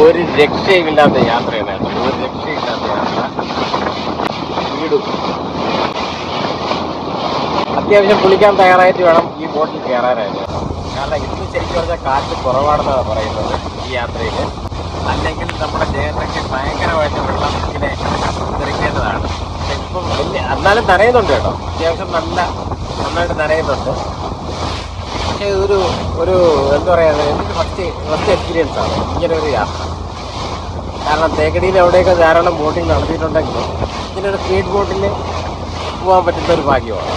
ഒരു രക്ഷയുമില്ലാത്ത യാത്രയാണ് കേട്ടോ. ഒരു രക്ഷയില്ലാത്ത യാത്ര. വീടും അത്യാവശ്യം കുളിക്കാൻ തയ്യാറായിട്ട് വേണം ഈ ബോട്ടിൽ കയറാനായിട്ട്. കാരണം ഇന്ന് ശരിക്കും പറഞ്ഞാൽ കാറ്റ് കുറവാണെന്നാണ് പറയുന്നത് ഈ യാത്രയിൽ. അല്ലെങ്കിൽ നമ്മുടെ ദേഹത്തൊക്കെ ഭയങ്കരമായിട്ട് വെള്ളം ഇങ്ങനെ തെറിക്കേണ്ടതാണ്. പക്ഷെ ഇപ്പം വലിയ എന്നാലും നനയുന്നുണ്ട് കേട്ടോ. അത്യാവശ്യം നന്നായിട്ട് നനയുന്നുണ്ട്. പക്ഷേ ഒരു എന്താ പറയുക, എനിക്ക് ഫസ്റ്റ് എക്സ്പീരിയൻസ് ആണ് ഇങ്ങനെ ഒരു യാത്ര. കാരണം തേക്കടിയിൽ എവിടെയൊക്കെ ധാരാളം ബോട്ടിങ് നടത്തിയിട്ടുണ്ടെങ്കിലും ഇങ്ങനൊരു സ്പീഡ് ബോട്ടിൽ പോകാൻ പറ്റുന്ന ഒരു ഭാഗ്യമാണ്.